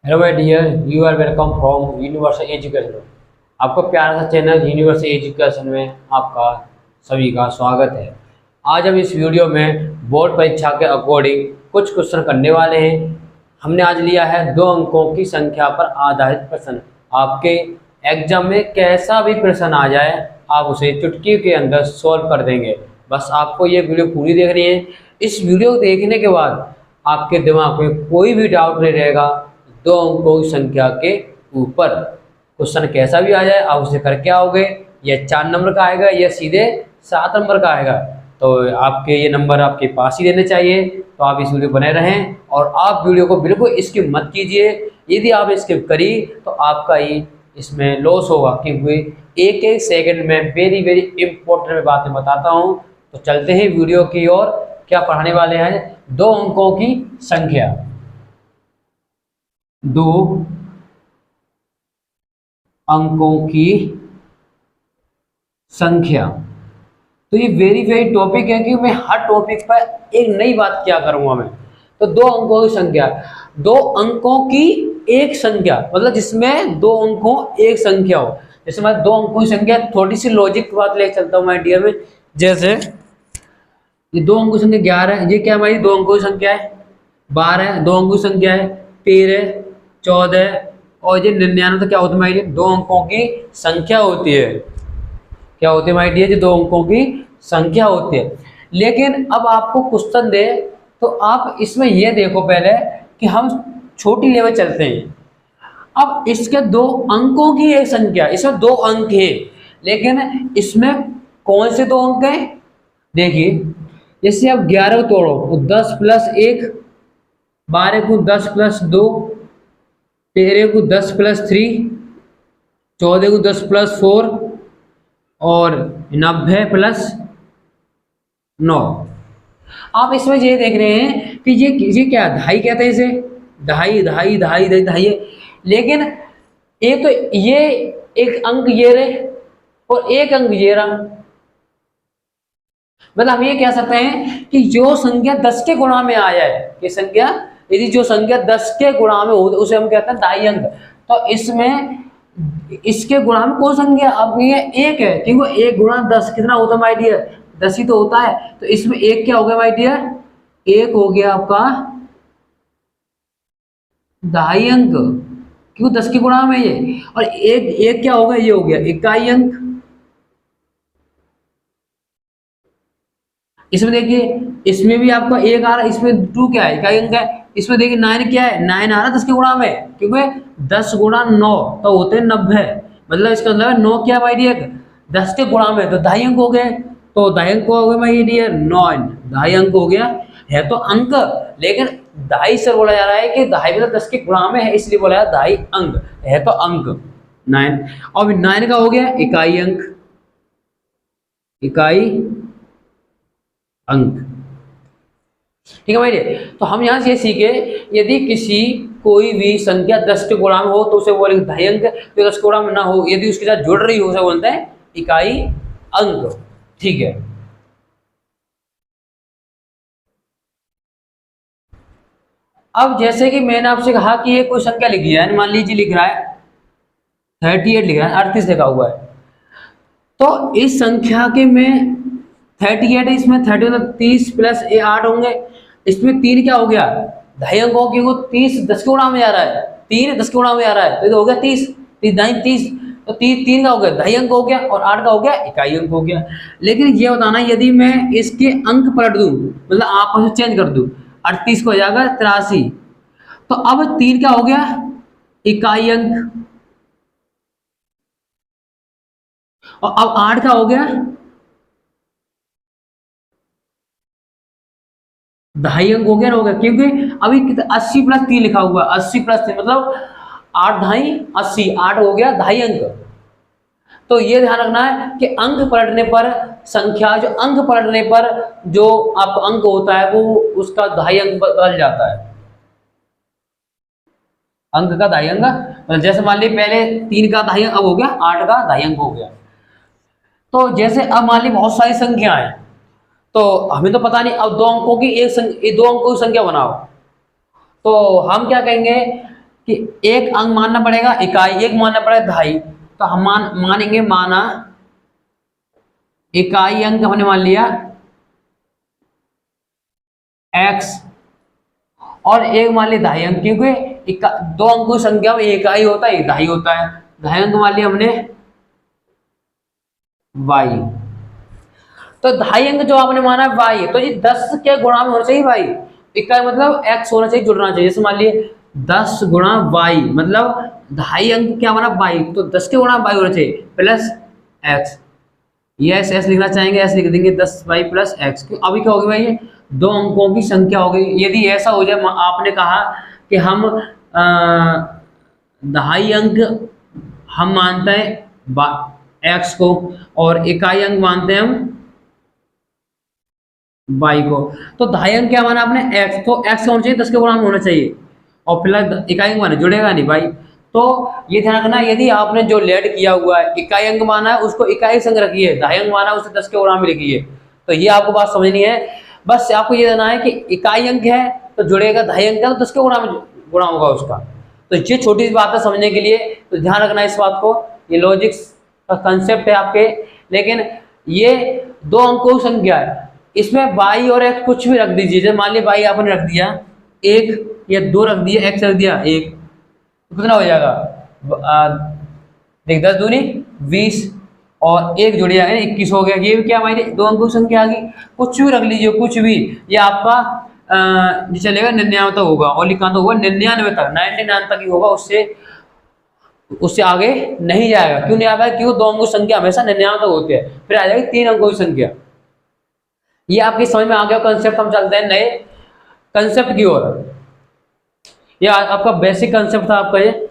Hello my dear, you are welcome from universal education. आपका प्यारा सा चैनल यूनिवर्सल एजुकेशन में आपका सभी का स्वागत है। आज हम इस वीडियो में बोर्ड परीक्षा के अकॉर्डिंग कुछ क्वेश्चन करने वाले हैं। हमने आज लिया है 2 अंकों की संख्या पर आधारित प्रश्न। आपके एग्जाम में कैसा भी प्रश्न आ जाए, आप उसे चुटकी के अंदर सॉल्व कर देंगे। बस आपको ये वीडियो पूरी देखनी है। इस वीडियो को देखने के बाद आपके दिमाग में कोई भी डाउट नहीं रहेगा। 2 अंकों की संख्या के ऊपर क्वेश्चन कैसा भी आ जाए, आप उसे करके आओगे। यह 4 नंबर का आएगा या सीधे 7 नंबर का आएगा, तो आपके ये नंबर आपके पास ही रहने चाहिए। तो आप इस वीडियो बने रहें और आप वीडियो को बिल्कुल स्किप मत कीजिए। यदि आप स्किप करी तो आपका ही इसमें लॉस होगा, क्योंकि एक एक सेकंड में वेरी वेरी इंपॉर्टेंट मैं बातें बताता हूँ। तो चलते हैं वीडियो की ओर। क्या पढ़ाने वाले हैं? 2 अंकों की संख्या। 2 अंकों की संख्या। तो ये वेरी वेरी टॉपिक है कि मैं हर टॉपिक पर एक नई बात क्या करूंगा मैं। तो 2 अंकों की संख्या, 2 अंकों की एक संख्या, मतलब जिसमें 2 अंकों एक संख्या हो। जैसे मैं 2 अंकों की संख्या, थोड़ी सी लॉजिक बात ले चलता हूँ माय डियर में। जैसे ये 2 अंकों की संख्या 11 है, ये क्या हमारी 2 अंकों की संख्या है। 12 2 अंकों की संख्या है। 13 14 और ये 99, तो क्या होता है हमारी 2 अंकों की संख्या होती है। क्या होती है माय डियर? ये 2 अंकों की संख्या होती है। लेकिन अब आपको क्वेश्चन दे तो आप इसमें ये देखो पहले कि हम छोटी लेवल चलते हैं। अब इसके 2 अंकों की एक संख्या, इसमें 2 अंक है, लेकिन इसमें कौन से 2 अंक हैं? देखिए, जैसे अब 11 को तोड़ो तो 10 + 1, 12 को 10 + 2, 13 को 10 + 3, 14 को 10 + 4 और 90 + 9। आप इसमें ये देख रहे हैं कि ये क्या दहाई कहते हैं इसे। दहाई दहाई दहाई दहाई दहाई है। लेकिन एक तो ये एक अंक ये रहे और एक अंक ये रहा। मतलब हम ये कह सकते हैं कि जो संख्या 10 के गुणा में आ जाए, ये संख्या यदि जो संख्या 10 के गुणा में हो उसे हम कहते हैं दहाई अंक। तो इसमें इसके गुणा में कौन संख्या? अब ये एक है, क्योंकि 1 × 10 कितना होता है माय डियर? 10 ही तो होता है। तो इसमें एक क्या हो गया माय डियर? एक हो गया आपका दहाई अंक, क्यों 10 के गुणा में ये। और एक एक क्या हो गया? ये हो गया इकाई अंक। इसमें देखिए, इसमें भी आपका एक आ रहा है, इसमें 2 क्या है? इकाई अंक है। इसमें देखिए 9 क्या है? 9 आ रहा है 10 के गुणा में, क्योंकि 10 × 9 तो होते हैं 90। मतलब इसका मतलब 9 क्या है माय डियर? 10 के गुणा में, तो दहाई अंक हो गए। तो दहाई अंक हो गए माय डियर 9, दहाई अंक हो गया। है तो अंक, लेकिन दहाई से बोला जा रहा है कि दहाई मतलब 10 के गुणा में है, इसलिए बोला है दहाई अंक। है तो अंक 9। और 9 का हो गया इकाई अंक, इकाई अंक। ठीक है भाई। तो हम यहाँ से सीखे, यदि किसी कोई भी संख्या 10 के गुणा में हो तो उसे बोलेंगे दहाई अंक। तो 10 के गुणा में ना हो, यदि उसके साथ जुड़ रही हो उसे बोलते हैं इकाई अंक। ठीक है। अब जैसे कि मैंने आपसे कहा कि ये कोई संख्या लिखी है, मान लीजिए लिख रहा है 38 लिख रहा है, 38 लिखा हुआ है। तो इस संख्या के में 38 है, इसमें 30 मतलब 30 + 8 होंगे। इसमें 3 क्या हो गया? दहाई अंक हो, क्योंकि 30 10 के गुणा में आ रहा है। 3 10 के गुणा में आ रहा है, तो ये हो गया 30, 30 दाई 30। तो 3 का हो गया दहाई अंक हो गया, और 8 का हो गया इकाई अंक हो गया। लेकिन ये बताना, यदि मैं इसके अंक पलट दूं, मतलब आपस में चेंज कर दूं, 38 को हो जाएगा 83। तो अब 3 क्या हो गया? इकाई अंक। और अब 8 का हो गया दहाई अंक। हो गया ना? हो गया, क्योंकि अभी 80 + 3 लिखा हुआ है। 80 + 3 मतलब 8 ढाई 80, 8 हो गया दहाई अंक। तो ये ध्यान रखना है कि अंक पलटने पर, संख्या जो अंक पलटने पर जो आपका अंक होता है वो उसका दहाई अंक बदल जाता है। अंक का दहाई अंक, मतलब जैसे मान लीजिए पहले 3 का दहाई अंक, अब हो गया 8 का दहाई अंक हो गया। तो जैसे अब मान लीजिए बहुत सारी संख्याएं हैं, तो हमें तो पता नहीं, अब 2 अंकों की 2 अंकों की संख्या बनाओ। तो हम क्या कहेंगे कि एक अंक मानना पड़ेगा इकाई, एक मानना पड़ेगा दहाई, तो हम मानेंगे माना इकाई अंक हमने मान लिया x और एक मान लिया दहाई अंक, क्योंकि दो अंकों की संख्या में इकाई होता है, दहाई होता है। दहाई अंक मान लिया हमने y, तो दहाई अंक जो आपने माना है y, तो ये 10 के गुणा में होना चाहिए y, इकाई मतलब x होना चाहिए, जुड़ना चाहिए। जैसे मान लिए 10 गुणा y मतलब दहाई अंक क्या बना y, तो 10 के गुणा y होना चाहिए प्लस x। ये एस लिखना चाहेंगे, एस लिख देंगे 10y प्लस एक्स। अभी क्या होगी भाई, ये दो अंकों की संख्या हो गई। यदि ऐसा हो जाए, आपने कहा कि हम दहाई अंक हम मानते हैं एक्स को और इकाई अंक मानते हैं हम वाई को, तो दहाई अंक क्या माना आपने एक्स, तो एक्स होना चाहिए 10 के गुणा में होना चाहिए, और प्लस इकाई अंक माना जुड़ेगा नहीं भाई। तो ये ध्यान रखना, यदि आपने जो लेट किया हुआ है इकाई अंक माना है उसको इकाई संग रखिए, दहाई अंक माना है उसे 10 के गुणा में लिखिए। तो ये आपको बात समझनी है, बस आपको ये देना है कि इकाई अंक है तो जुड़ेगा, दहाई अंक है तो 10 के गुणा में गुणा होगा उसका। तो ये छोटी सी बात है समझने के लिए, तो ध्यान रखना इस बात को, ये लॉजिक्स का कंसेप्ट है आपके। लेकिन ये दो अंकों की संख्या है, इसमें बाई और एक्स कुछ भी रख दीजिए। जैसे मान लीजिए बाई आपने रख दिया एक या दो रख दिया, एक्स रख दिया एक, तो कितना हो जाएगा, देख 10 दूनी 20 और एक जुड़ जाएगा 21 हो गया। ये भी क्या हमारी दो अंकों की संख्या आ गई। कुछ भी रख लीजिए, कुछ भी, ये आपका जो चलेगा 99 तक होगा, और लिखा तो होगा 99 तक, 99 तक ही होगा, उससे आगे नहीं जाएगा। क्यों नहीं आएगा, क्यों दो अंकों की संख्या हमेशा 99 तक होती है, फिर आ जाएगी 3 अंकों की संख्या। ये आपकी समझ में आ गया कंसेप्ट। हम चलते हैं नए कंसेप्ट की ओर। ये आपका बेसिक कंसेप्ट था आपका ये।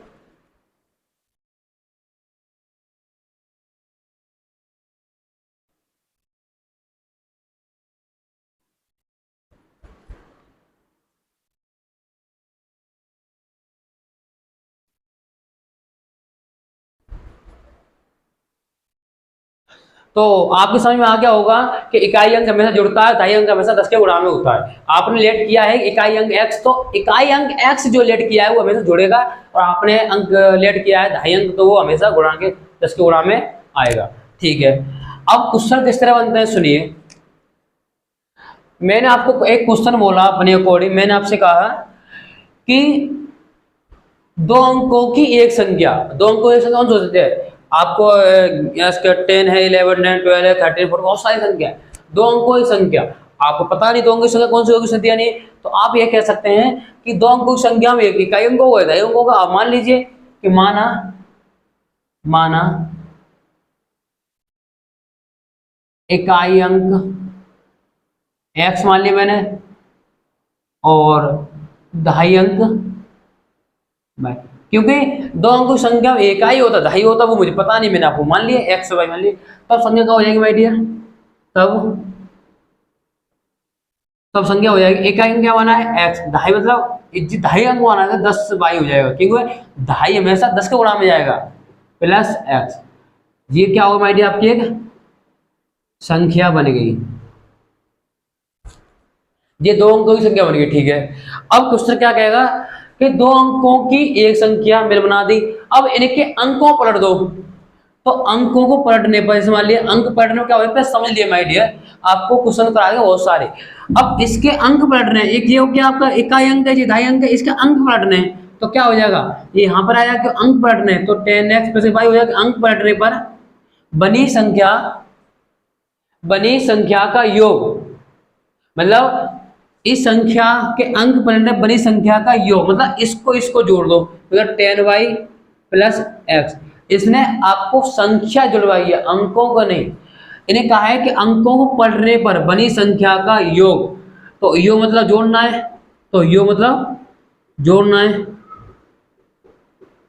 तो आपकी समझ में आ गया होगा कि इकाई अंक हमेशा जुड़ता है, दहाई अंक हमेशा 10 के गुणा में होता है। आपने लेट किया है इकाई अंक x, तो इकाई अंक x जो लेट किया है वो हमेशा जुड़ेगा, और आपने अंक लेट किया है दहाई अंक, तो वो हमेशा गुणा के 10 के गुणा में आएगा। ठीक है, अब क्वेश्चन किस तरह बनते हैं सुनिए। मैंने आपको एक क्वेश्चन बोला अपने अकॉर्डिंग, मैंने आपसे कहा कि दो अंकों की एक संख्या, दो अंकों की एक संख्या कौन सी होती है, आपको 10 है, 11 है, 12 है, 13, 14, बहुत सारी संख्या है। दो अंकों की संख्या आपको पता नहीं, दो अंकों की संख्या कौन सी होगी, संख्या नहीं, तो आप ये कह सकते हैं कि दो अंकों की संख्या में एक इकाई अंक होगा, दहाई अंक होगा। आप मान लीजिए कि माना इकाई अंक x मान लिया मैंने, और दहाई अंक y, क्योंकि दो अंकों की संख्या में इकाई होता दहाई होता वो मुझे पता नहीं, मैंने आपको मान लिया x y मान लिया, तब संख्या क्या हो जाएगी माय डियर, तब संख्या हो जाएगी। इकाई अंक क्या माना है x, दहाई मतलब दहाई अंक माना है 10 y हो जाएगा, क्योंकि दहाई हमेशा 10 के गुणा में जाएगा प्लस x। ये क्या होगा माय डियर, आपकी एक संख्या बन गई, ये दो अंकों की संख्या बन गई। ठीक है, अब क्वेश्चन क्या कहेगा कि दो अंकों की एक संख्या मिल बना दी, अब इनके अंकों पलट दो। तो अंकों को पलटने पर, जैसे मान लिया अंक पलटने क्या होता है, समझ लिया माय डियर, आपको क्वेश्चन कराएंगे बहुत सारे। अब इसके अंक पलटने, एक ये हो गया आपका इकाई अंक है, ये दहाई अंक है, इसके अंक पलटने, तो क्या हो जाएगा, ये यहाँ पर आया कि अंक पलटने, तो 10x प्लस y हो जाएगा। अंक पलटने पर बनी संख्या का योग, मतलब इस संख्या के अंक पलटने बनी संख्या का योग, मतलब इसको जोड़ दो, मतलब 10y प्लस x। इसने आपको संख्या जुड़वाई है, अंकों को नहीं। इन्हें कहा है कि अंकों को पलटने पर बनी संख्या का योग, तो योग मतलब जोड़ना है, तो योग मतलब जोड़ना है।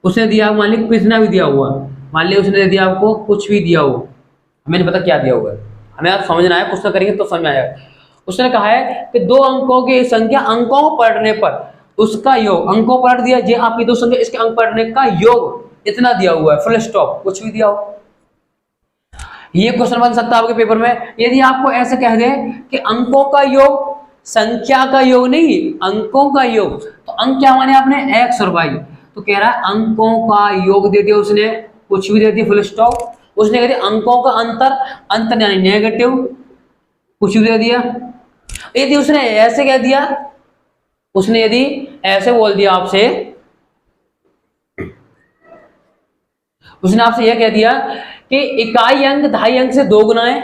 उसने दिया, मान लीजिए कितना भी दिया हुआ, मान लिया उसने दिया आपको कुछ भी दिया हो, हमें नहीं पता क्या दिया हुआ है, हमें आप समझना है, कुछ करेंगे तो समझ में आएगा। उसने कहा है कि दो अंकों की संख्या अंकों को पलटने पर उसका योग, अंकों पलट दिया, ये आपकी दो संख्या, इसके अंक पलटने का योग इतना दिया हुआ है, फुल स्टॉप, कुछ भी दिया हो। ये क्वेश्चन बन सकता है आपके पेपर में। यदि आपको ऐसे कह दे कि अंकों का योग, संख्या का योग नहीं, अंकों का योग, तो अंक क्या माने आपने x और y, तो कह रहा है अंकों का योग दे दिया उसने, कुछ भी दे दिया फुल स्टॉप। उसने कह दिया अंकों का अंतर, अंतर यानी नेगेटिव, कुछ भी दे दिया। यदि उसने ऐसे कह दिया, उसने यदि ऐसे बोल दिया आपसे, उसने आपसे यह कह दिया कि इकाई अंक दहाई अंक से 2 गुना है,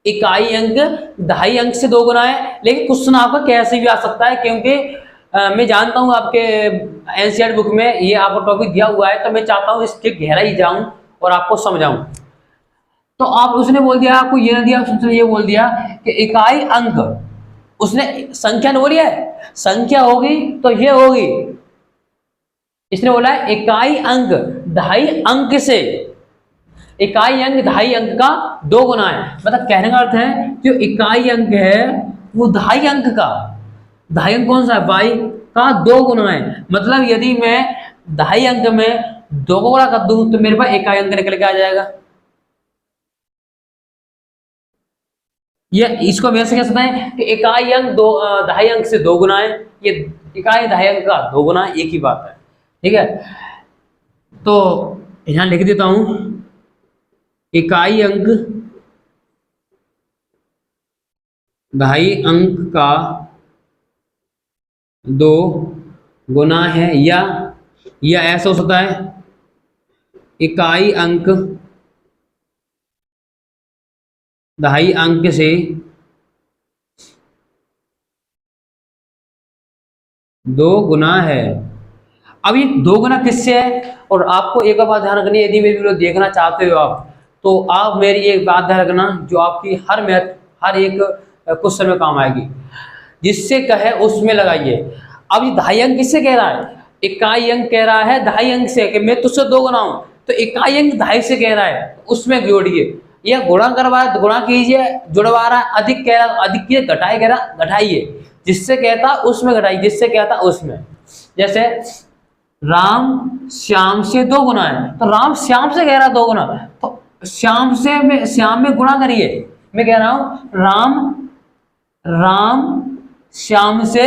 इकाई अंक दहाई अंक से 2 गुना है, लेकिन क्वेश्चन आपका कैसे भी आ सकता है, क्योंकि मैं जानता हूं आपके एनसीईआरटी बुक में ये आपको टॉपिक दिया हुआ है, तो मैं चाहता हूं इसके गहराई जाऊं और आपको समझाऊं। तो आप उसने बोल दिया, आपको ये ना दिया, उसने ये बोल दिया कि इकाई अंक, उसने संख्या न बोली है, संख्या होगी तो ये होगी, इसने बोला है इकाई अंक दहाई अंक से, इकाई अंक दहाई अंक का 2 गुना है। मतलब कहने का अर्थ है जो इकाई अंक है वो दहाई अंक का, दहाई अंक कौन सा है, बाई का 2 गुना है। मतलब यदि मैं दहाई अंक में 2 को गुणा कर दूं तो मेरे पास इकाई अंक निकल के आ जाएगा। ये इसको मैं से कह सकते हैं कि इकाई अंक दहाई अंक से 2 गुना है, ये इकाई दहाई अंक का 2 गुना है, एक ही बात है। ठीक है, तो यहां लिख देता हूं इकाई अंक दहाई अंक का 2 गुना है, या ऐसा हो सकता है इकाई अंक दहाई अंक से 2 गुना है। अब ये 2 गुना किससे है, और आपको एक बात ध्यान रखनी है, यदि मेरी वीडियो देखना चाहते हो आप, तो आप मेरी एक बात ध्यान रखना जो आपकी हर एक क्वेश्चन में काम आएगी, जिससे कहे उसमें लगाइए। अब ये दहाई अंक किससे कह रहा है, इकाई अंक कह रहा है दहाई अंक से कि मैं तुझसे 2 गुना हूं, तो इकाई अंक दहाई से कह रहा है उसमें जोड़िए, या गुणा करवा रहा है तो गुणा कीजिए, जुड़वा रहा है अधिक कह रहा है अधिक कीजिए, घटाई कह रहा घटाइए, जिससे कहता उसमें घटाइए, जिससे कहता उसमें। जैसे राम श्याम से 2 गुना है, तो राम श्याम से कह रहा 2 गुना, तो श्याम में गुणा करिए। मैं कह रहा हूं राम श्याम से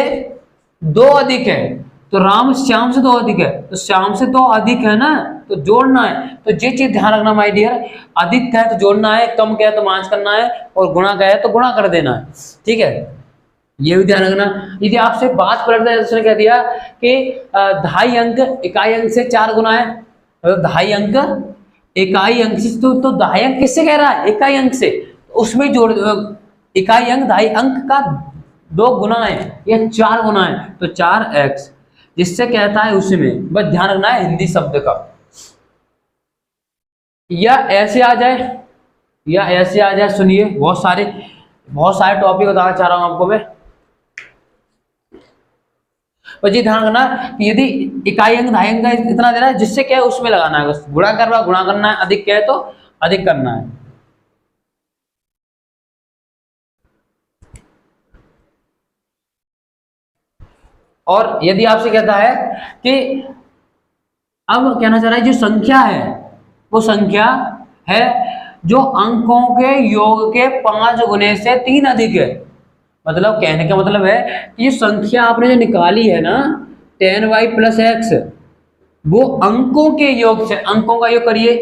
2 अधिक है, तो राम श्याम से 2 अधिक है, तो श्याम से 2 अधिक है ना, तो जोड़ना है। तो ये चीज ध्यान रखना माय डियर, अधिक का है तो जोड़ना है, कम का है तो माइनस करना है, और गुणा का है तो गुणा कर देना है। ठीक है, ये भी ध्यान रखना। यदि आपसे बात पलट है, उसने कह दिया कि दहाई अंक इकाई अंक से 4 गुना है, तो दहाई अंक इकाई अंक से, तो दहाई अंक किससे कह रहा है, इकाई अंक से, उसमें जोड़, इकाई अंक दहाई अंक का 2 गुना है या 4 गुना है, तो 4x, जिससे कहता है उसमें, बस ध्यान रखना है हिंदी शब्द का। या ऐसे आ जाए, सुनिए, बहुत सारे टॉपिक बताना चाह रहा हूं आपको मैं। और जी ध्यान रखना कि यदि इकाई अंक दहाई अंक का इतना दे रहा है, जिससे क्या है उसमें लगाना है, बस गुणा करना है, अधिक क्या है तो अधिक करना है। और यदि आपसे कहता है कि अब कहना चाह रहा है जो संख्या है वो संख्या है जो अंकों के योग के 5 गुने से 3 अधिक है, मतलब कहने का मतलब है कि ये संख्या आपने जो निकाली है ना 10y + x, वो अंकों के योग से, अंकों का योग करिए,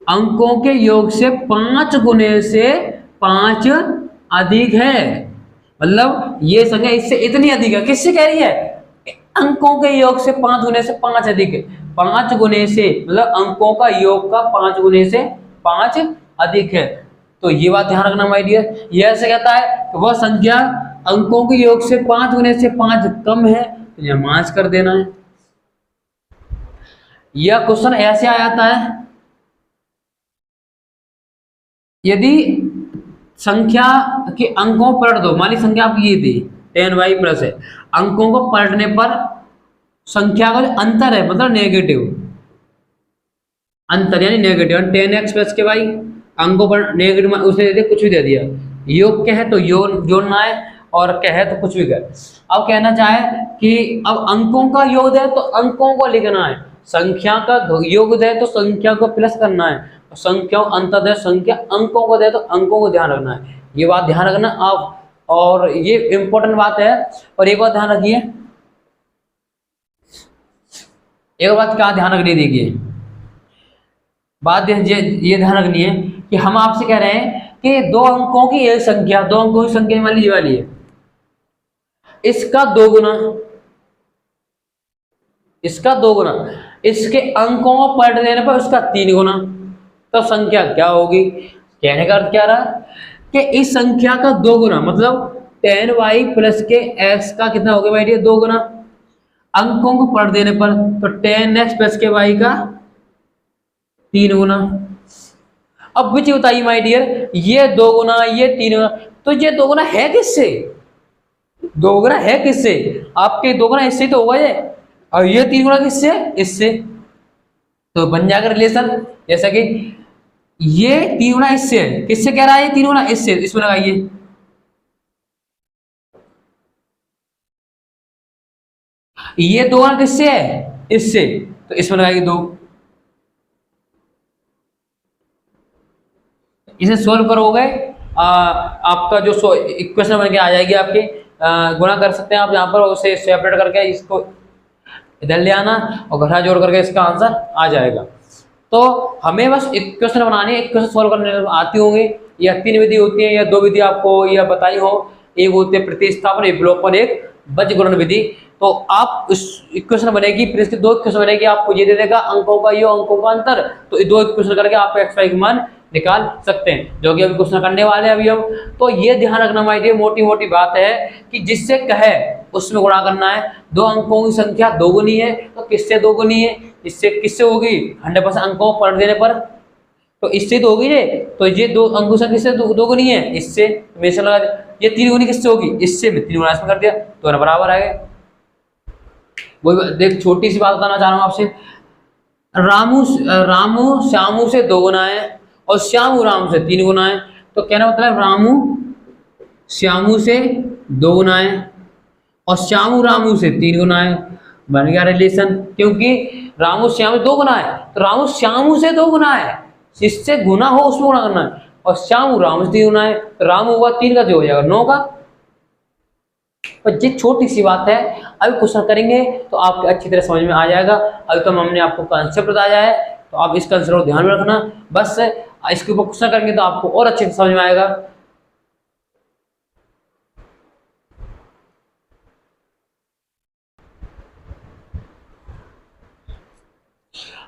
अंकों के योग से 5 गुने से 5 अधिक है। मतलब ये संख्या इससे इतनी अधिक है, किससे कह रही है, अंकों के योग से 5 गुने से 5 अधिक है, 5 गुने से, मतलब अंकों का योग का 5 गुने से 5 अधिक है। तो ये बात ध्यान रखना माय डियर। ये ऐसे कहता है कि वह संख्या अंकों के योग से 5 गुने से 5 कम है, तो यह माइनस कर देना है। यह क्वेश्चन ऐसे आ जाता है, यदि संख्या के अंकों पलट दो, मान ली संख्या आपकी ये थी 10y+ है, अंकों को पलटने पर संख्या का जो अंतर है, मतलब नेगेटिव अंतर, यानी नेगेटिव 10x + के y, अंकों पर नेगेटिव उसने दे दिया, कुछ भी दे दिया, योग क्या है तो योग जोड़ना है, और क्या है तो कुछ भी कर। अब कहना चाहे कि अब अंकों का योग दे तो अंकों को लिखना है, संख्या का योग दे तो संख्या को प्लस करना है, संख्या अंतर दे संख्या अंकों को दे तो अंकों को ध्यान रखना है। ये बात ध्यान रखना आप, और ये इंपॉर्टेंट बात है। और एक बात ध्यान रखिए, एक बात क्या ध्यान रखनी, देखिए बात ये ध्यान रखनी है कि हम आपसे कह रहे हैं कि दो अंकों की एक संख्या, दो अंकों की संख्या मान लीजिए वाली है, इसका दो गुना, इसका दो गुना, इसके अंकों को पलट देने पर उसका तीन गुना, तो संख्या क्या होगी? कहने का अर्थ क्या रहा कि इस संख्या का दो गुना मतलब 10y प्लस के x का कितना हो गया भाई, दो गुना, अंकों को पलट देने पर तो 10x प्लस के y का तीन गुना। अब विच बताइए माय डियर, ये दो गुना ये तीन गुना, तो ये दो गुना है किससे? दो गुना है किससे? आपके दो गुना इससे तो होगा ये, और ये तीन गुना किससे? इससे। तो बन जाएगा रिलेशन, जैसा कि ये तीन गुना इससे है, किससे कह रहा है? ये तीन गुना इससे, इसमें लगाइए। ये दो गुना किससे है? इससे, तो इसमें लगाइए दो। इसे सोल्व करोगे आपका जो इक्वेशन बन के आ जाएगी आपकी, गुणा कर सकते हैं आप यहाँ पर, उसे सेपरेट करके इसको इधर ले आना और घटा जोड़ करके इसका आंसर आ जाएगा। तो हमें बस इक्वेशन बनानी है, इक्वेशन सोल्व करने आती होंगी, या तीन विधि होती है या दो विधि आपको या बताई हो, एक होती है प्रतिस्थापन, एक विलोपन, एक बीजगणन विधि। तो आप इस इक्वेशन बनेगी, फिर इसकी दो इक्वेशन बनेगी, आपको ये दे देगा अंकों का योग अंकों का अंतर, तो ये दो इक्वेशन करके आप एक्स वाई का मान निकाल सकते हैं, जो कि अभी क्वेश्चन करने वाले हैं अभी हम। तो ये ध्यान रखना माइडियर, मोटी मोटी बात है कि जिससे कहे उसमें गुणा करना है। दो अंकों की संख्या दोगुनी है, तो किससे दोगुनी है? इससे किससे होगी? 100% अंकों को पलट देने पर, तो इससे तो होगी ये, तो ये दो अंकों की किससे दोगुनी है? इससे। हमेशा लगा ये तीन गुनी किससे होगी? इससे। मैं तीन गुना इसमें कर दिया, तो बराबर आ गए। वही देख, छोटी सी बात बताना चाह रहा हूँ आपसे, रामू श्यामू से दो गुना है और श्यामू राम से तीन गुना है, तो कहना मतलब रामू श्यामू से दो गुना है और श्यामू रामू से तीन गुना है। बन गया रिलेशन, क्योंकि रामू श्यामू दो गुना है, तो रामू श्यामू से दो गुना है, जिससे गुना हो उसमें गुणा करना है, और श्यामू रामू से तीन गुना है, तो रामू हुआ तीन का, जो हो जाएगा 9 का। पर ये छोटी सी बात है, अभी क्वेश्चन करेंगे तो आपको अच्छी तरह समझ में आ जाएगा। अभी तो हमने आपको कॉन्सेप्ट बताया है, तो आप इस कॉन्सेप्ट को ध्यान में रखना, बस इसके ऊपर क्वेश्चन करेंगे तो आपको और अच्छे से समझ में आएगा।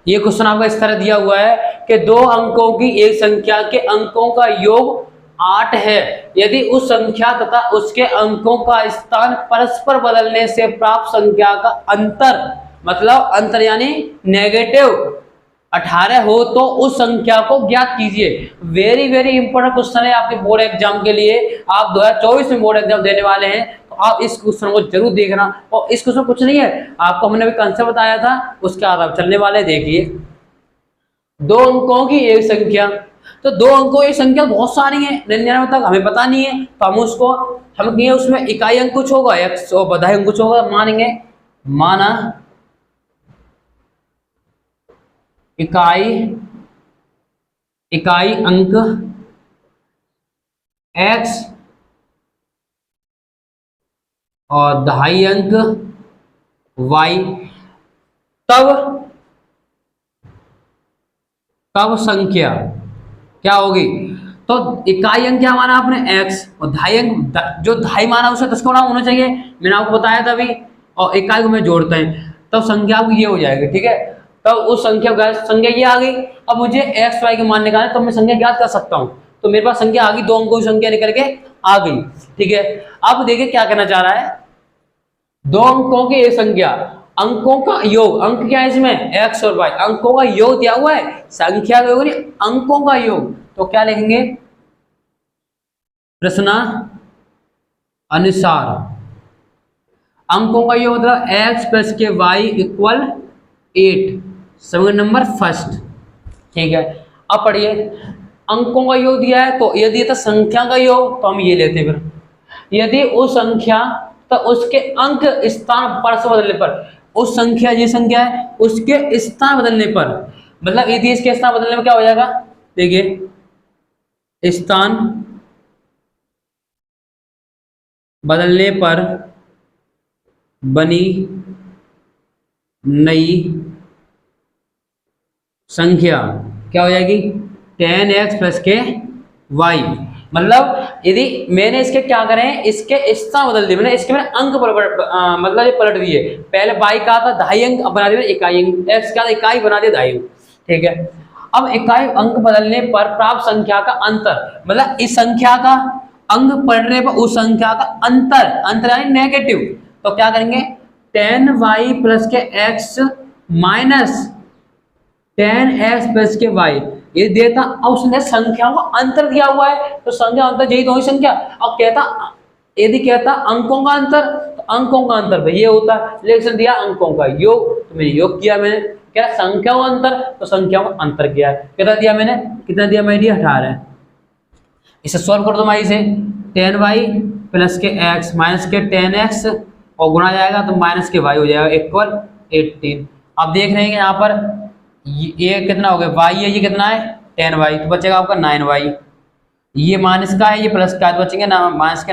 ये क्वेश्चन आपका इस तरह दिया हुआ है कि दो अंकों की एक संख्या के अंकों का योग 8 है, यदि उस संख्या तथा उसके अंकों का स्थान परस्पर बदलने से प्राप्त संख्या का अंतर, मतलब अंतर यानी नेगेटिव 18 हो, तो उस संख्या को ज्ञात कीजिए। वेरी वेरी इंपॉर्टेंट क्वेश्चन है आपके बोर्ड एग्जाम के लिए, आप 2024 में बोर्ड एग्जाम देने वाले हैं, तो आप इस क्वेश्चन को जरूर देखना। और इस क्वेश्चन कुछ नहीं है, आपको हमने भी कंसेप्ट बताया था, उसके आधार चलने वाले। देखिए, दो अंकों की एक संख्या, तो दो अंकों की संख्या बहुत सारी है, 99 तक हमें पता नहीं है, तो हम उसको हम कहें उसमें इकाई अंक कुछ होगा या बधाई अंक कुछ होगा, मानेंगे माना इकाई अंक x और दहाई अंक y, तब संख्या क्या होगी? तो इकाई अंक क्या माना आपने? x, और दहाई अंक जो दहाई माना उसे 10 का गुणा होना चाहिए, मैंने आपको बताया था अभी, और इकाई को में जोड़ते हैं तब संख्या ये हो जाएगी। ठीक है, तब उस संख्या ये आ गई। अब मुझे एक्स वाई के मान निकालना है, तो मैं संख्या ज्ञात कर सकता हूँ, तो मेरे पास संख्या आ गई, दो अंकों की संख्या निकल के आ गई। ठीक है, अब देखिए क्या कहना चाह रहा है, दो अंकों की एक संख्या, अंकों का योग, अंक क्या है इसमें? एक्स और वाई, अंकों का योग दिया हुआ है, संख्या का योग नहीं, अंकों का योग, तो क्या लिखेंगे? प्रश्न अनुसार अंकों का योग मतलब x प्लस के वाई इक्वल 8, समीकरण नंबर फर्स्ट। ठीक है, अब पढ़िए, अंकों का योग दिया है, तो यदि तो संख्या का योग तो हम ये लेते हैं, फिर यदि उस संख्या तो उसके अंक स्थान परस्पर बदलने पर, उस संख्या ये संख्या है उसके स्थान बदलने पर, मतलब यदि इसके स्थान बदलने में क्या हो जाएगा? देखिए, स्थान बदलने पर बनी नई संख्या क्या हो जाएगी 10x प्लस के y। मतलब यदि मैंने इसके क्या करें, इसके इस तरह बदल दिए, मैंने इसके मैंने अंक मतलब ये पलट दिए। पहले y का था 2.5 अंक, अब बना दिया इकाई अंक, x का था इकाई बना दिया 2.5 अंक। ठीक है, अब इकाई अंक बदलने पर प्राप्त संख्या का अंतर, मतलब इस संख्या का अंक पढ़ने पर उस संख्या का अंतर, अंतर यानी नेगेटिव, तो क्या करेंगे 10y प्लस के x माइनस 10x प्लस के y, ये देता। अब उसने संख्याओं का अंतर दिया हुआ है, तो संख्या अंतर यही तो ही संख्या। अब कहता यदि कहता अंकों का अंतर, तो अंकों का अंतर भाई ये होता है, लेकिन दिया अंकों का योग, तो मैंने योग किया। मैंने क्या संख्याओं अंतर, तो संख्याओं का अंतर किया है। कितना दिया मैंने, कितना दिया मैंने 18। इसे सॉल्व कर दो माई से, 10y प्लस के x माइनस के 10x और गुणा जाएगा तो माइनस के y हो जाएगा इक्वल 18। अब देख रहे हैं यहाँ पर ये कितना हो गया y है, ये कितना है 10y, तो बचेगा आपका 9y। ये माइनस का है, ये प्लस का है, तो बचेंगे ना माइनस के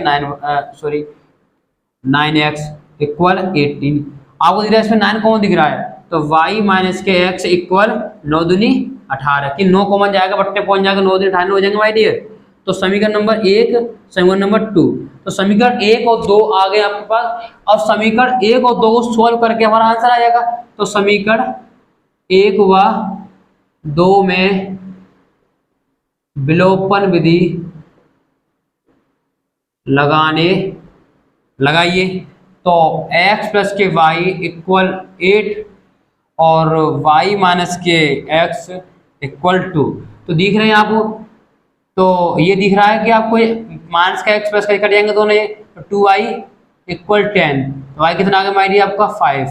9x इक्वल 18। आपको दिख रहा है इसमें 9 कॉमन दिख रहा है, तो y माइनस के x इक्वल 9 दूनी 18 कि 9 कॉमन जाएगा, बट्टे पहुंच जाएगा, 9 दूनी 18 हो जाएंगे माय डियर। तो समीकरण नंबर 1, समीकरण नंबर 2, तो समीकरण 1 और 2 आ गए आपके पास। अब समीकरण 1 और 2 को सॉल्व करके हमारा आंसर आ जाएगा। तो समीकरण 1 व 2 में विलोपन विधि लगाइए, तो x प्लस के y इक्वल 8 और y माइनस के x इक्वल 2। तो दिख रहे हैं आपको, तो ये दिख रहा है कि आपको माइनस का x प्लस का कट जाएंगे दोनों, ये तो 2y इक्वल 10, तो y कितना आ गया माइडी आपका 5,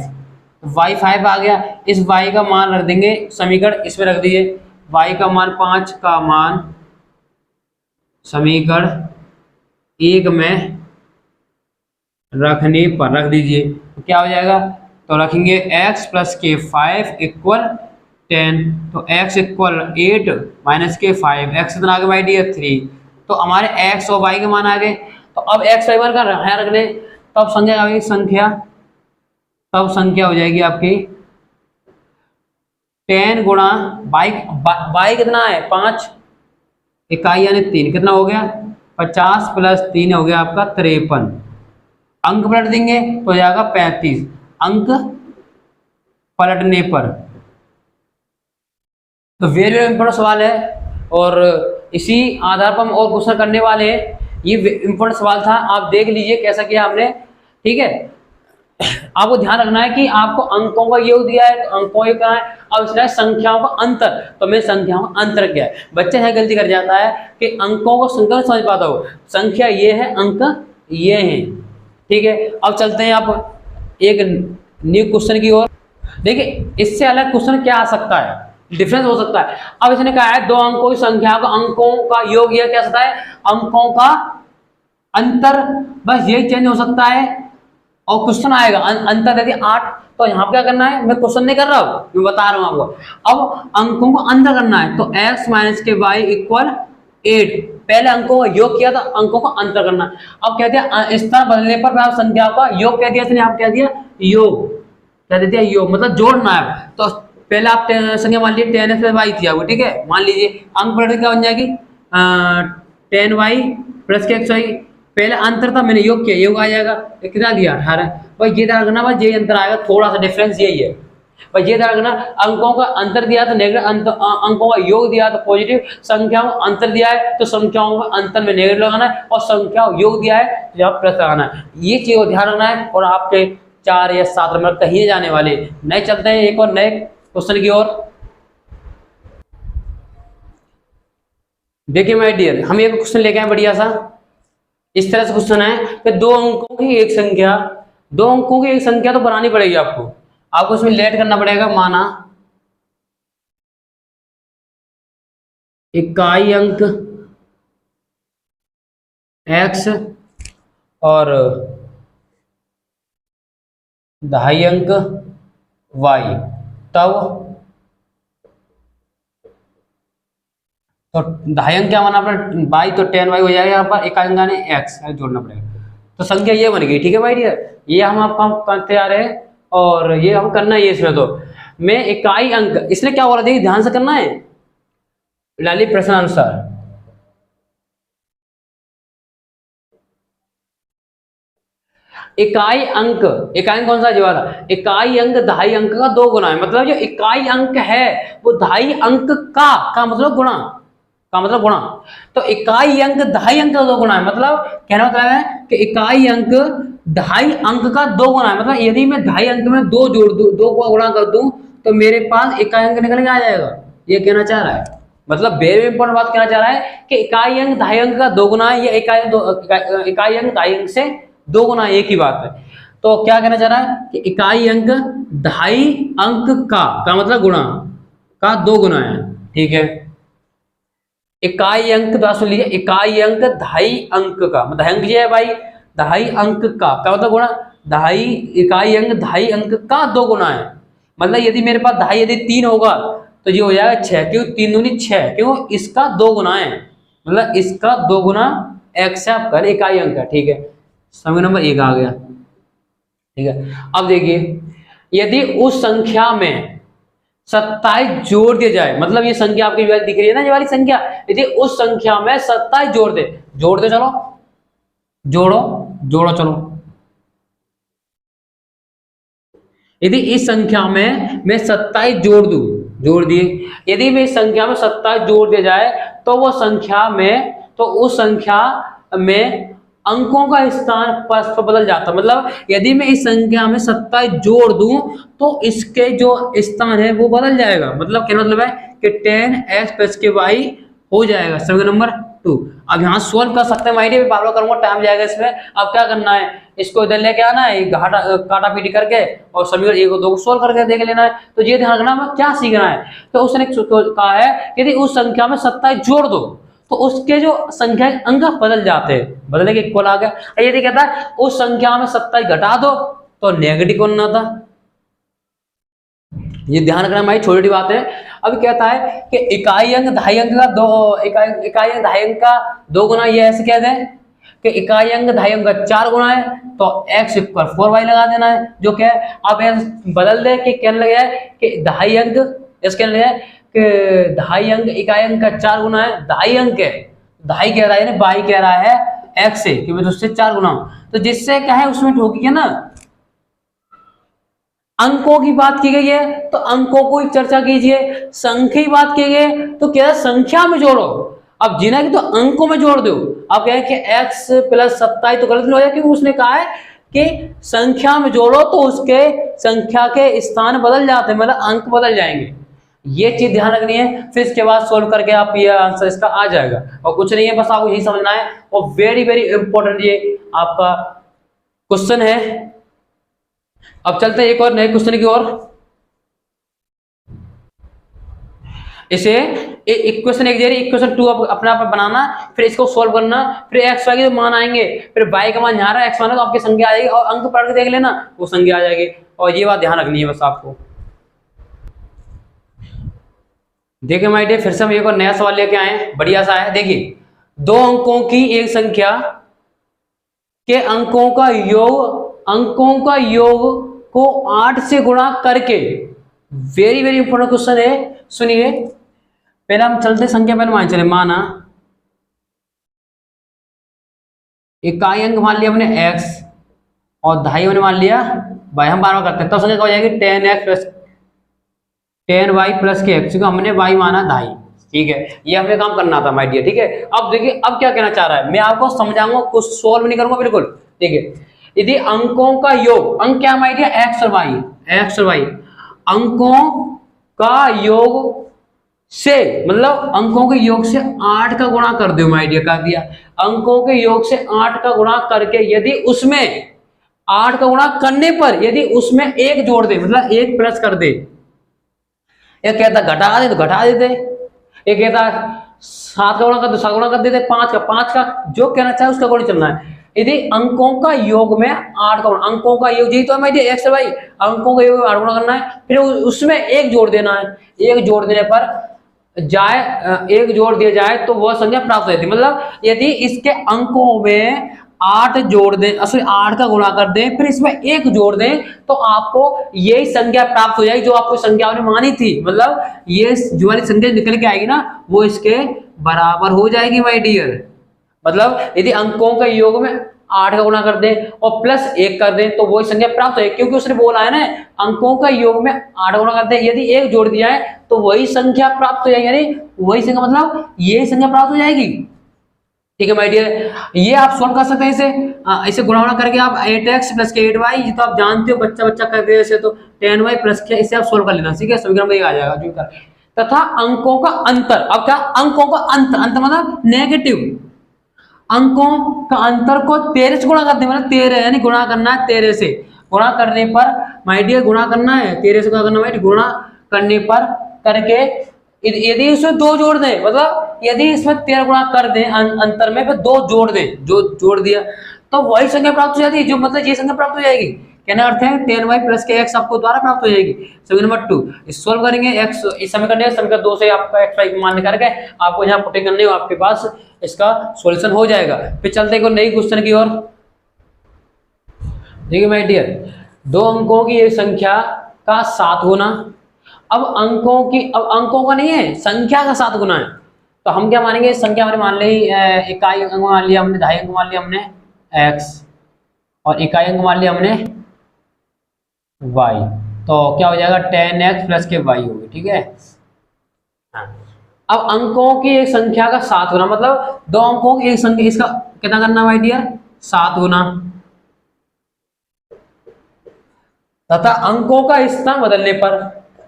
तो y 5 आ गया। इस y का मान रख देंगे समीकरण इसमें रख दीजिए, y का मान 5 का मान समीकरण 1 में रखने पर रख दीजिए, तो क्या हो जाएगा, तो रखेंगे x प्लस के 5 इक्वल 10, तो x इक्वल 8 माइनस के 5, x कितना आ गया भाई डियर 3, तो हमारे x और y के मान आ गए। तो अब x y का रख ले, तब संख्या आएगी तब संख्या हो जाएगी आपकी 10 गुणा y कितना है 5 इकाई यानी 3, कितना हो गया 50 प्लस 3 हो गया आपका 53। अंक पलट देंगे तो हो जाएगा 35 अंक पलटने पर। तो वेरी इंपॉर्टेंट सवाल है और इसी आधार पर हम और क्वेश्चन करने वाले हैं। ये इंपॉर्टेंट सवाल था, आप देख लीजिए कैसा किया हमने। ठीक है, आपको ध्यान रखना है कि आपको अंकों का योग दिया है, तो अंकों का क्या है, अब इसमें संख्याओं का अंतर, तो मैं संख्याओं का अंतर क्या है। बच्चे है गलती कर जाता है कि अंकों को संख्या समझ पाता हो, संख्या ये है अंक ये है। ठीक है, अब चलते हैं आप एक न्यू क्वेश्चन की ओर। देखिए इससे अलग क्वेश्चन क्या आ सकता है, डिफरेंस हो सकता है। अब इसने कहा है दो अंकों की संख्या का अंकों का योग, यह क्या सकता है अंकों का अंतर, बस यही चेंज हो सकता है। और क्वेश्चन आएगा अंतर यदि 8, तो यहाँ क्या करना है, मैं क्वेश्चन नहीं कर रहा हूँ, मैं बता रहा हूँ आपको। अब अंकों को अंतर करना है, तो x माइनस के y इक्वल 8, पहले अंकों का योग किया था, अंकों का अंतर करना। अब क्या दिया, इस तरह बदलने पर प्राप्त संख्या का योग कह दिया इसने, आप क्या दिया योग, क्या दे दिया योग, मतलब जोड़ना है। तो पहले आप संख्या मान लीजिए 10x प्लस y थी, ठीक है, मान लीजिए अंक पलट क्या बन जाएगी 10y प्लस के xy, पहले अंतर था मैंने योग किया, योग आ जाएगा, कितना दिया 18। भाई ये ध्यान रखना, बस ये अंतर आएगा, थोड़ा सा डिफरेंस यही है। भाई ये ध्यान रखना, अंकों का अंतर दिया तो नेगेटिव, अंकों का योग दिया तो पॉजिटिव, संख्याओं का अंतर दिया है तो संख्याओं का अंतर में नेगेटिव लगाना है, और संख्याओं योग दिया है तो यहाँ प्लस लगाना है। ये चीज को ध्यान रखना है, और आपके 4 या 7 नंबर कहीं जाने वाले नहीं। चलते हैं एक और नए क्वेश्चन की ओर। देखिए माय डियर, हम एक क्वेश्चन लेके आए बढ़िया सा। इस तरह से क्वेश्चन है कि दो अंकों की एक संख्या तो बनानी पड़ेगी आपको इसमें लेट करना पड़ेगा। माना इकाई अंक x और दहाई अंक y, तब तो दहाई अंक क्या माना अपना y, तो 10y हो जाएगा, यहाँ पर इकाई अंक यानी x जोड़ना पड़ेगा, तो संख्या ये बन गई। ठीक है भाई डियर, ये हम आपको करते आ रहे हैं और ये हम करना ही है इसमें। तो में इकाई अंक, इसलिए क्या हो रहा है ध्यान से करना है, लाली प्रश्न आंसर। इकाई अंक कौन सा, जी वाला इकाई अंक दहाई अंक का 2 गुना है। मतलब जो इकाई अंक है वो दहाई अंक का मतलब गुणा, तो इकाई अंक दहाई अंक का 2 गुना है। मतलब कहना मतलब है कि इकाई अंक दहाई अंक का 2 गुना है। मतलब यदि मैं दहाई अंक में 2 जोड़ दूं, 2 को गुणा कर दूं, तो मेरे पास इकाई अंक निकल के आ जाएगा। ये कहना चाह रहा है, मतलब वेरी इंपॉर्टेंट बात कहना चाह रहा है कि इकाई अंक दहाई अंक का 2 गुना है, या इकाई अंक दहाई अंक से 2 गुना, एक ही बात है। तो क्या कहना चाह रहा है कि इकाई अंक दहाई अंक का मतलब गुणा का 2 गुना है। ठीक है, इकाई अंक तो सुन लीजिए, इकाई अंक दहाई अंक का मतलब अंक ये है भाई, दहाई अंक का मतलब गुणा, दहाई इकाई अंक दहाई अंक का 2 गुना है। मतलब यदि मेरे पास दहाई यदि 3 होगा तो ये हो जाएगा 6, क्यों 3 दूनी 6, क्यों इसका 2 गुना है, मतलब इसका 2 गुना एक्स है आपका इकाई अंक है। ठीक है, समीकरण नंबर 1 आ गया। ठीक है, अब देखिए यदि उस संख्या में 27 जोड़ दिया जाए, मतलब ये संख्या आपकी दिख रही है ना, ये वाली संख्या, यदि उस संख्या में 27 जोड़ दे, चलो जोड़ो चलो, यदि इस संख्या में मैं 27 जोड़ दिए, यदि मैं इस संख्या में 27 जोड़ दिया जाए तो वो संख्या में, तो उस संख्या में अंकों का स्थान परस्पर बदल जाता। मतलब यदि मैं इस संख्या में 27 जोड़ दूं तो इसके जो स्थान है वो बदल जाएगा। मतलब क्या मतलब है कि 10x + y हो जाएगा। समीकरण नंबर 2। अब यहाँ सोल्व कर सकते हैं, मैं बार बार करूंगा, टाइम जाएगा इसमें। अब क्या करना है, इसको इधर लेके आना है, काटा पीटी करके और समीकरण 1 और 2 को सोल्व करके देख लेना है। तो ये ध्यान रखना हमें क्या सीखना है। तो उसने कहा है यदि उस संख्या में 27 जोड़ दो तो उसके जो संख्या अंक बदल जाते हैं, बदलने के इक्वल आ गया। यदि कहता है उस संख्या में 27 घटा दो तो नेगेटिव बनना था। ये ध्यान रखना भाई, छोटी छोटी बात है। अब कहता है कि इकाई अंक दहाई अंक का 2 इकाई अंक दहाई अंक का 2 गुना, ये ऐसे कह दें कि इकाई अंक दहाई अंक का 4 गुना है तो x = 4y लगा देना है, जो क्या है। अब बदल दे कि कहने लगे कि दहाई अंक, इसके लिए कि दहाई अंक इकाई अंक का 4 गुना है, दहाई अंक है, दहाई कह रहा है ना, बाई कह रहा है x से कि मैं उससे 4 गुना हूं, तो जिससे क्या है उसमें ठोकी ना, अंकों की बात की गई है तो अंकों को ही चर्चा कीजिए, संख्या की बात की गई है तो क्या संख्या में जोड़ो। अब जीना की तो अंकों में जोड़ दो। अब कहें कि x + 27 तो गलत नहीं हो जाए, क्योंकि उसने कहा है कि संख्या में जोड़ो तो उसके संख्या के स्थान बदल जाते हैं, मतलब अंक बदल जाएंगे। ये चीज ध्यान रखनी है, फिर इसके बाद सोल्व करके आप ये आंसर इसका आ जाएगा। और कुछ नहीं है, बस आपको यही समझना है। और वेरी वेरी इंपॉर्टेंट ये आपका क्वेश्चन है। अब चलते हैं एक और नए क्वेश्चन की ओर। इसे इक्वेशन 1 दे रही, इक्वेशन 2 अपने आप बनाना, फिर इसको सोल्व करना, फिर x y के मान आएंगे, फिर y का मान यहाँ रहा है, x मान तो आपकी संख्या आ जाएगी, और अंक पढ़ के देख लेना वो संख्या आ जाएगी। और ये बात ध्यान रखनी है बस आपको। देखिए माय डियर, फिर से हम एक और नया सवाल लेके आए हैं, बढ़िया सा है। देखिए 2 अंकों की एक संख्या के अंकों का योग को 8 से गुणा करके, वेरी वेरी इंपॉर्टेंट क्वेश्चन है, सुनिए। पहले हम चलते संख्या पहले मान चले, माना इकाई अंक मान लिया हमने x और दहाई हमने मान लिया y। हम बार बार करते हैं, तब संख्या क्या हो जाएगी 10x + 10y + kx, क्योंकि हमने y माना दहाई। ठीक है, ये हमें काम करना था माय डियर। ठीक है, अब देखिए अब क्या कहना चाह रहा है, मैं आपको समझाऊंगा, कुछ सोल्व नहीं करूंगा बिल्कुल। देखिए यदि अंकों का योग, अंक क्या माय डियर, x और y, अंकों का योग से, मतलब अंकों के योग से 8 का गुणा कर दो माय डियर, कर दिया। अंकों के योग से 8 का गुणा करके यदि उसमें 8 का गुणा करने पर यदि उसमें 1 जोड़ दे, मतलब 1 प्लस कर दे, एक कहता घटा दे तो घटा देते, एक कहता 7 का गुणा कर दो 7 गुणा कर देते, 5 का जो कहना चाहे उसका गुणा चलना है। यदि अंकों का योग में 8 का गुणा, अंकों का योग यही तो है भाई x और y, अंकों का योग में 8 गुणा करना है, फिर उसमें 1 जोड़ देना है। 1 जोड़ देने पर एक जोड़ दिया जाए तो वह संख्या प्राप्त हो जाती है। मतलब यदि इसके अंकों में 8 जोड़ दें, सॉरी 8 का गुणा कर दें, फिर इसमें 1 जोड़ दें, तो आपको यही संख्या प्राप्त हो जाएगी जो आपको संख्या आपने मानी थी। मतलब ये जो वाली संख्या निकल के आएगी ना वो इसके बराबर हो जाएगी माय डियर। मतलब यदि अंकों का योग में 8 का गुणा कर दें और प्लस 1 कर दें तो वही संख्या प्राप्त होगी, क्योंकि उसने बोला है ना अंकों का योग में 8 गुणा कर दें, यदि 1 जोड़ दिया है तो वही संख्या प्राप्त हो जाएगी, यानी वही संख्या मतलब यही संख्या प्राप्त हो जाएगी। ठीक है माय डियर, ये आप सॉल्व कर सकते हैं इसे, इसे गुणा करके आप 8x प्लस के 8y, ये तो आप जानते हो बच्चा करते हैं ऐसे, तो 10y प्लस के, इसे आप सॉल्व कर लेना। ठीक है, समीकरण में आ जाएगा जो कर, तथा अंकों का अंतर। अब क्या अंकों का अंतर मतलब नेगेटिव, अंकों का अंतर को 13 से गुणा करते हैं, मतलब 13 यानी गुणा करना है 13 से। गुणा करने पर माय डियर गुणा करना है 13 से, गुणा करना है गुणा करने पर करके यदि इसमें 2 जोड़ दें, मतलब यदि इसमें 13 गुणा कर दें अंतर में, फिर 2 जोड़ दें, जो जोड़ दिया तो वही संख्या प्राप्त हो जाती है, जो मतलब ये संख्या प्राप्त हो जाएगी। कहना अर्थ है 10y प्लस के x आपको द्वारा प्राप्त हो जाएगी। समीकरण नंबर 2 इस सॉल्व करेंगे, x इस समीकरण समीकरण 2 से आपका x y मान निकाल के आपको यहाँ पुटिंग करने हो, आपके पास इसका सॉल्यूशन हो जाएगा। फिर चलते हैं नई क्वेश्चन की ओर। देखिए माय डियर, 2 अंकों की एक संख्या का 7 गुना, अब अंकों का नहीं है, संख्या का 7 गुना है, तो हम क्या मानेंगे, संख्या हमने मान ली इकाई अंक मान लिया हमने, दहाई अंक मान लिया हमने x, और इकाई अंक मान लिया हमने y, तो क्या हो जाएगा 10x प्लस के y होगी। ठीक है, अब अंकों की एक संख्या का 7 गुना, मतलब 2 अंकों की एक संख्या, इसका कितना करना माय डियर 7 गुना, तथा अंकों का स्थान बदलने पर,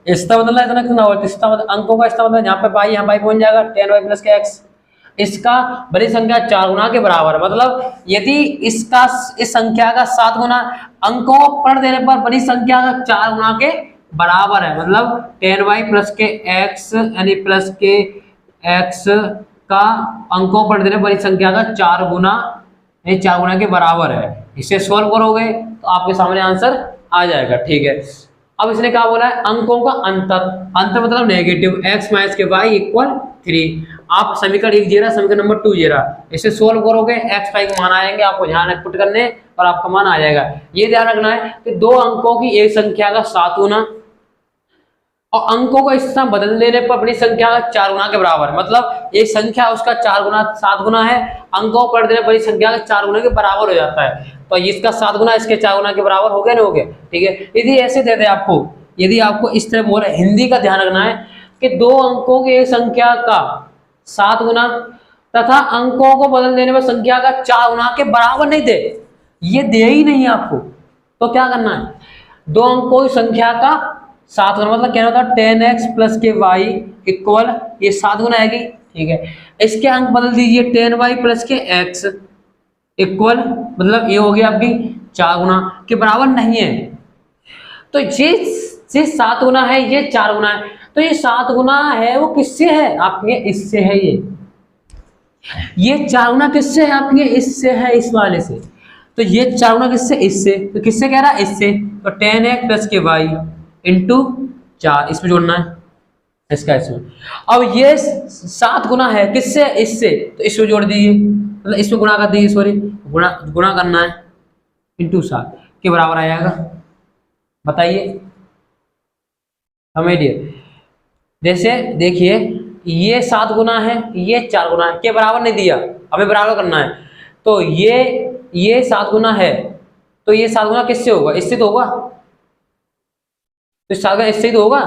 स्थान बदलना इतना कितना होगा, स्थान अंकों का स्थान बदलना, यहाँ पे y यहाँ y पहुंच जाएगा 10y प्लस के x, इसका बड़ी संख्या 4 गुना के बराबर है। मतलब यदि इसका इस संख्या का 7 गुना अंकों को पढ़ देने पर बड़ी संख्या का 4 गुना के बराबर है, मतलब 10y प्लस के x यानी प्लस के x का अंकों पढ़ देने बड़ी संख्या का 4 गुना के बराबर है। इसे सोल्व करोगे तो आपके सामने आंसर आ जाएगा। ठीक है, अब इसने क्या बोला है, अंकों का अंतर, अंतर मतलब नेगेटिव, x माइनस के y इक्वल 3। आप समीकरण 1 जीरा, समीकरण नंबर 2 जीरा, इसे सोल्व करोगे x y का मान आएंगे, आपको ध्यान पुट करने और आपका मान आ जाएगा। ये ध्यान रखना है कि 2 अंकों की एक संख्या का 7 गुना और अंकों का स्थान बदल देने पर बड़ी संख्या का 4 गुना के बराबर, मतलब एक संख्या उसका 4 गुना 7 गुना है, अंकों को पढ़ देने बड़ी संख्या का 4 गुना के बराबर हो जाता है, तो इसका 7 गुना इसके 4 गुना के बराबर हो गया ना, हो गया। ठीक है, यदि ऐसे दे दे आपको, यदि आपको इस तरह बोले, हिंदी का ध्यान रखना है कि 2 अंकों की एक संख्या का 7 गुना तथा अंकों को बदल देने पर संख्या का 4 गुना के बराबर नहीं दे, ये दे ही नहीं आपको, तो क्या करना है, 2 अंकों की संख्या का 7 गुना, मतलब कहना होता 10x प्लस के y इक्वल, ये 7 गुना आएगी। ठीक है, इसके अंक बदल दीजिए 10y प्लस के x इक्वल, मतलब ये हो गया आपकी 4 गुना के बराबर नहीं है, तो ये 7 गुना है, ये 4 गुना है, तो ये 7 गुना है वो किससे है आपके, इससे है, ये 4 गुना किससे है आपके, इससे है, इस वाले से, तो ये 4 गुना किससे, इससे, तो किससे कह रहा है, इससे, तो 10x प्लस के y इंटू 4, इसमें जोड़ना है इसका, इसमें। अब ये 7 गुना है किससे, इससे, तो इसमें जोड़ दीजिए, मतलब इसमें गुणा कर दीजिए, सॉरी गुणा करना है, इंटू 7 के बराबर आ जाएगा। बताइए हमें डियर, जैसे देखिए ये 7 गुना है, ये 4 गुना है, के बराबर नहीं दिया, हमें बराबर करना है, तो ये 7 गुना है, तो ये 7 गुना किससे होगा, इससे तो होगा, तो 7 गुना इससे ही तो होगा,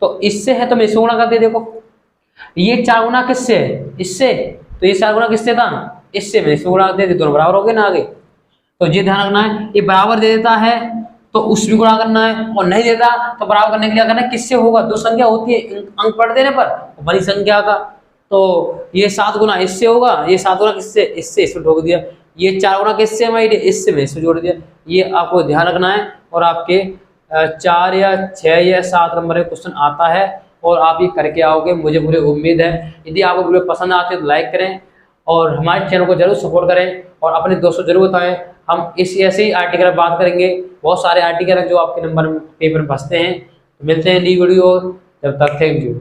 तो इससे है तो मैं इससे गुणा कर दे, देखो ये 4 गुना किससे है, इससे, तो ये 4 गुना किससे था, इससे, मैं इससे गुणा कर दे, दोनों बराबर हो गए ना आगे। तो ये ध्यान रखना है, ये बराबर दे देता है तो उसमें गुणा करना है, और नहीं देता तो बराबर करने के लिए करना है, किससे होगा, 2 संख्या होती है अंक पढ़ देने पर बड़ी संख्या का, तो ये 7 गुना इससे होगा, ये 7 गुना किससे, इससे, इसमें ठोक दिया, ये 4 गुना किससे हमारी, इससे, मैं इसमें जोड़ दिया। ये आपको ध्यान रखना है, और आपके 4 या 6 या 7 नंबर का क्वेश्चन आता है और आप ये करके आओगे, मुझे पूरी उम्मीद है। यदि आपको वीडियो पसंद आती है तो लाइक करें और हमारे चैनल को जरूर सपोर्ट करें, और अपने दोस्तों जरूर बताएं। हम इस ऐसे ही आर्टिकल पर बात करेंगे, बहुत सारे आर्टिकल हैं जो आपके नंबर पेपर में बसते हैं। तो मिलते हैं नई वीडियो, जब तक थैंक यू।